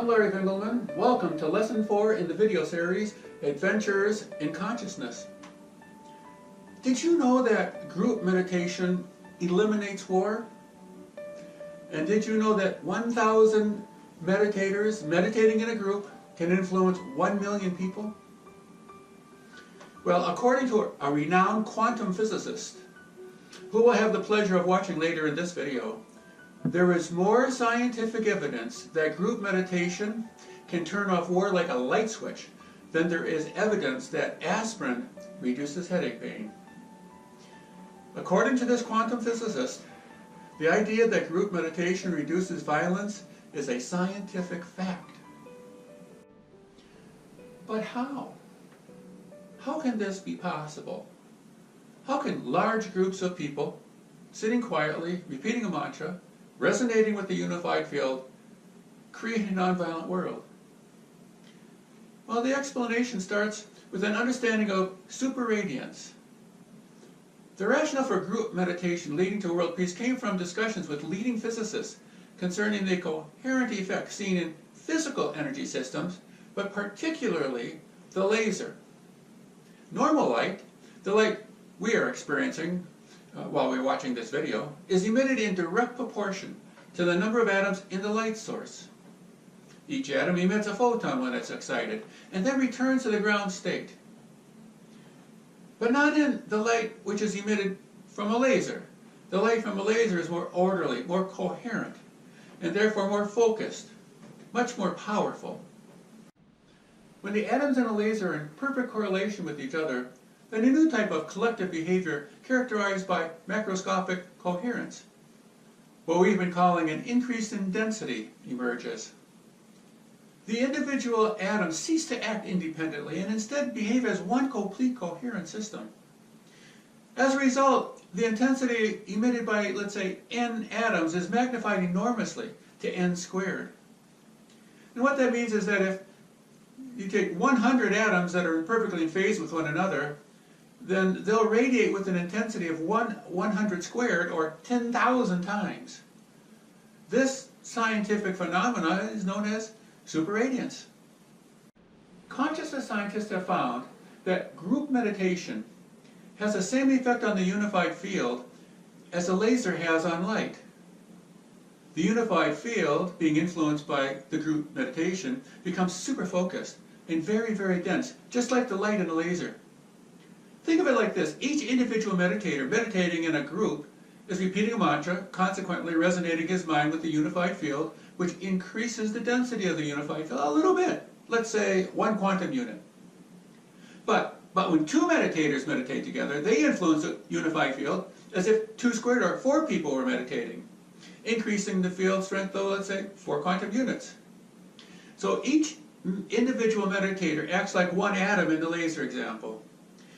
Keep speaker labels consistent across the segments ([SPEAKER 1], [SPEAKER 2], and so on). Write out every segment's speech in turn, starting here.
[SPEAKER 1] I'm Larry Vingelman. Welcome to Lesson 4 in the video series, Adventures in Consciousness. Did you know that group meditation eliminates war? And did you know that 1,000 meditators meditating in a group can influence 1 million people? Well, according to a renowned quantum physicist, who we'll have the pleasure of watching later in this video, there is more scientific evidence that group meditation can turn off war like a light switch than there is evidence that aspirin reduces headache pain. According to this quantum physicist, the idea that group meditation reduces violence is a scientific fact. But how? How can this be possible? How can large groups of people, sitting quietly, repeating a mantra, resonating with the unified field, create a nonviolent world? Well, the explanation starts with an understanding of superradiance. The rationale for group meditation leading to world peace came from discussions with leading physicists concerning the coherent effects seen in physical energy systems, but particularly the laser. Normal light, the light we are experiencing while we're watching this video, is emitted in direct proportion to the number of atoms in the light source. Each atom emits a photon when it's excited, and then returns to the ground state. But not in the light which is emitted from a laser. The light from a laser is more orderly, more coherent, and therefore more focused, much more powerful. When the atoms in a laser are in perfect correlation with each other, then a new type of collective behavior characterized by macroscopic coherence, what we've been calling an increase in density, emerges. The individual atoms cease to act independently and instead behave as one complete coherent system. As a result, the intensity emitted by, let's say, n atoms is magnified enormously to n squared. And what that means is that if you take 100 atoms that are perfectly in phase with one another, then they'll radiate with an intensity of 100 squared, or 10,000 times. This scientific phenomena is known as superradiance. Consciousness scientists have found that group meditation has the same effect on the unified field as a laser has on light. The unified field, being influenced by the group meditation, becomes super focused and very, very dense, just like the light in a laser. Think of it like this: each individual meditator meditating in a group is repeating a mantra, consequently resonating his mind with the unified field, which increases the density of the unified field a little bit, let's say 1 quantum unit. But when 2 meditators meditate together, they influence the unified field as if 2 squared, or 4 people were meditating, increasing the field strength, though, let's say 4 quantum units. So each individual meditator acts like 1 atom in the laser example.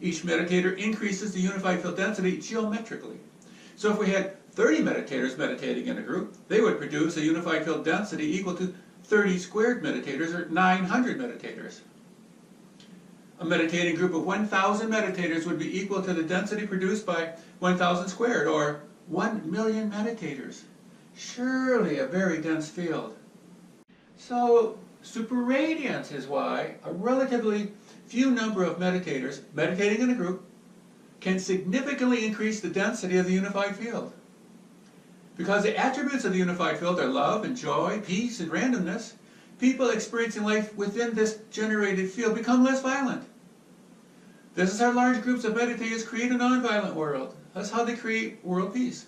[SPEAKER 1] Each meditator increases the unified field density geometrically. So if we had 30 meditators meditating in a group, they would produce a unified field density equal to 30 squared meditators, or 900 meditators. A meditating group of 1,000 meditators would be equal to the density produced by 1,000 squared, or 1 million meditators. Surely a very dense field. So superradiance is why a relatively few number of meditators meditating in a group can significantly increase the density of the unified field. Because the attributes of the unified field are love and joy, peace and randomness, people experiencing life within this generated field become less violent. This is how large groups of meditators create a nonviolent world. That's how they create world peace.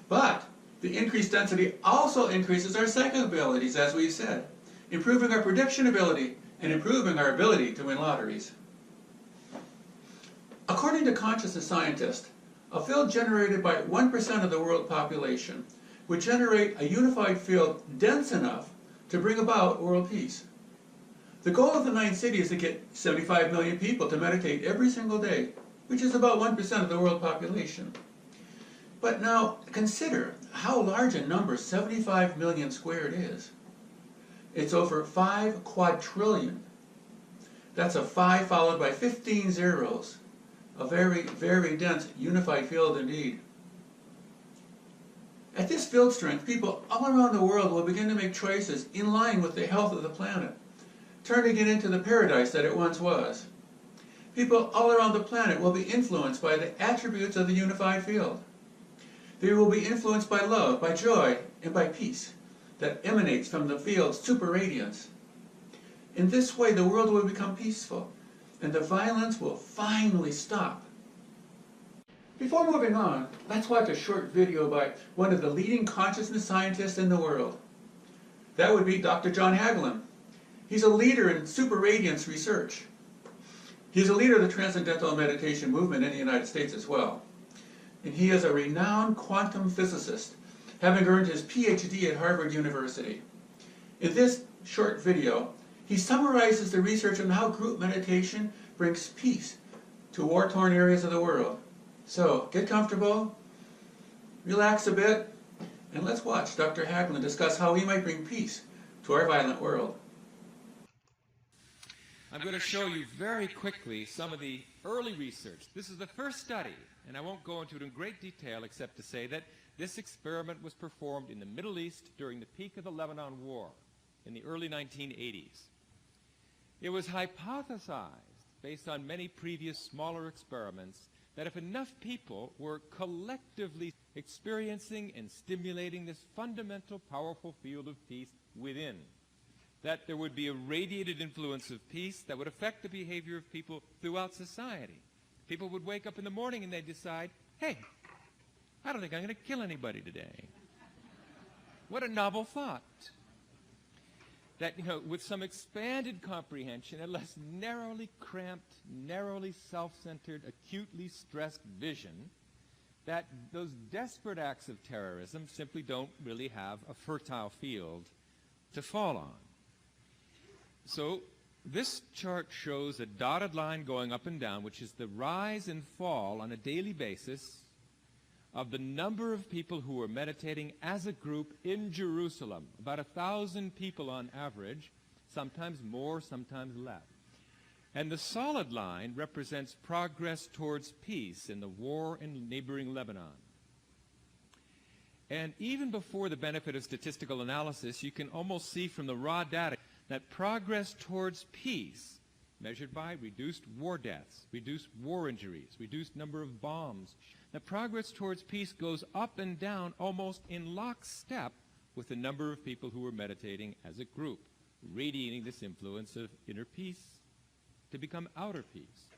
[SPEAKER 1] But the increased density also increases our psychic abilities, as we said, improving our prediction ability and improving our ability to win lotteries. According to consciousness scientists, a field generated by 1% of the world population would generate a unified field dense enough to bring about world peace. The goal of the Ninth Siddhi is to get 75 million people to meditate every single day, which is about 1% of the world population. But now consider how large a number 75 million squared is. It's over 5 quadrillion. That's a 5 followed by 15 zeros. A very, very dense unified field indeed. At this field strength, people all around the world will begin to make choices in line with the health of the planet, turning it into the paradise that it once was. People all around the planet will be influenced by the attributes of the unified field. They will be influenced by love, by joy, and by peace that emanates from the field's superradiance. In this way, the world will become peaceful, and the violence will finally stop. Before moving on, let's watch a short video by one of the leading consciousness scientists in the world. That would be Dr. John Hagelin. He's a leader in superradiance research. He's a leader of the Transcendental Meditation movement in the United States as well. And he is a renowned quantum physicist, having earned his PhD at Harvard University. In this short video, he summarizes the research on how group meditation brings peace to war-torn areas of the world. So, get comfortable, relax a bit, and let's watch Dr. Hagelin discuss how he might bring peace to our violent world.
[SPEAKER 2] I'm going to show you very quickly some of the early research. This is the first study, and I won't go into it in great detail except to say that this experiment was performed in the Middle East during the peak of the Lebanon War in the early 1980s. It was hypothesized, based on many previous smaller experiments, that if enough people were collectively experiencing and stimulating this fundamental, powerful field of peace within, that there would be a radiated influence of peace that would affect the behavior of people throughout society. People would wake up in the morning and they'd decide, hey, I don't think I'm going to kill anybody today. What a novel thought. That, with some expanded comprehension, a less narrowly cramped, narrowly self-centered, acutely stressed vision, that those desperate acts of terrorism simply don't really have a fertile field to fall on. So this chart shows a dotted line going up and down, which is the rise and fall on a daily basis of the number of people who were meditating as a group in Jerusalem, about 1,000 people on average, sometimes more, sometimes less. And the solid line represents progress towards peace in the war in neighboring Lebanon. And even before the benefit of statistical analysis, you can almost see from the raw data that progress towards peace, measured by reduced war deaths, reduced war injuries, reduced number of bombs, the progress towards peace goes up and down almost in lockstep with the number of people who were meditating as a group, radiating this influence of inner peace to become outer peace.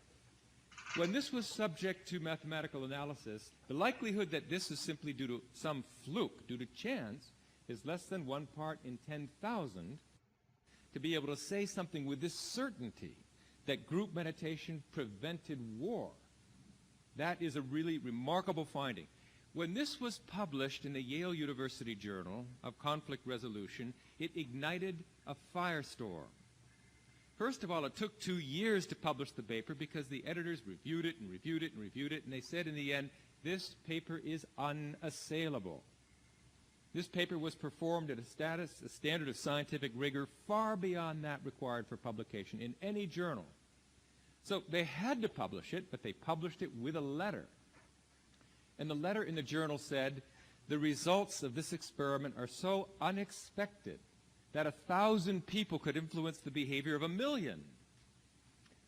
[SPEAKER 2] When this was subject to mathematical analysis, the likelihood that this is simply due to some fluke, due to chance, is less than 1 part in 10,000. To be able to say something with this certainty that group meditation prevented war, that is a really remarkable finding. When this was published in the Yale University Journal of Conflict Resolution, it ignited a firestorm. First of all, it took 2 years to publish the paper because the editors reviewed it and reviewed it and reviewed it, and they said in the end, this paper is unassailable. This paper was performed at a standard of scientific rigor far beyond that required for publication in any journal. So they had to publish it, but they published it with a letter. And the letter in the journal said, the results of this experiment are so unexpected that 1,000 people could influence the behavior of 1,000,000,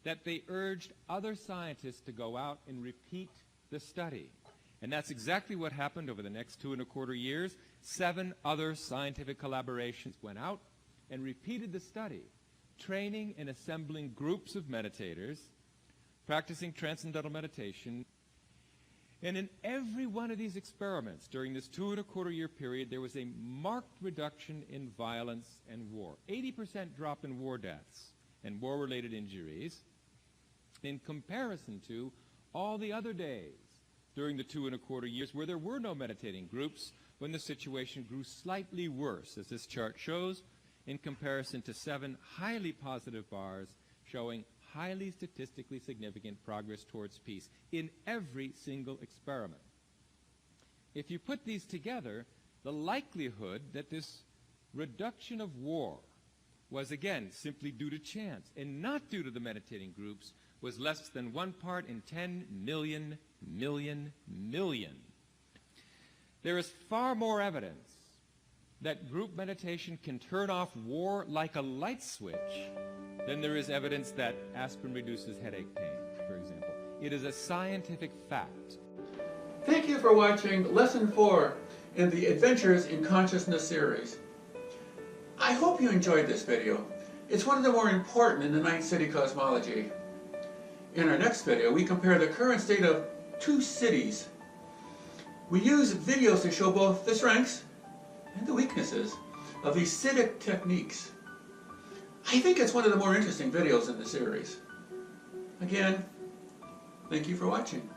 [SPEAKER 2] that they urged other scientists to go out and repeat the study. And that's exactly what happened over the next 2¼ years. 7 other scientific collaborations went out and repeated the study, training and assembling groups of meditators, practicing transcendental meditation. And in every one of these experiments during this 2¼ year period, there was a marked reduction in violence and war. 80% drop in war deaths and war-related injuries in comparison to all the other days during the 2¼ years where there were no meditating groups, when the situation grew slightly worse, as this chart shows, in comparison to 7 highly positive bars showing highly statistically significant progress towards peace in every single experiment. If you put these together, the likelihood that this reduction of war was, again, simply due to chance and not due to the meditating groups was less than 1 part in 10 million. There is far more evidence that group meditation can turn off war like a light switch than there is evidence that aspirin reduces headache pain, for example. It is a scientific fact.
[SPEAKER 1] Thank you for watching Lesson 4 in the Adventures in Consciousness series. I hope you enjoyed this video. It's one of the more important in the Ninth Siddhi cosmology. In our next video, we compare the current state of 2 cities. We use videos to show both the strengths and the weaknesses of these Siddhic techniques. I think it's one of the more interesting videos in the series. Again, thank you for watching.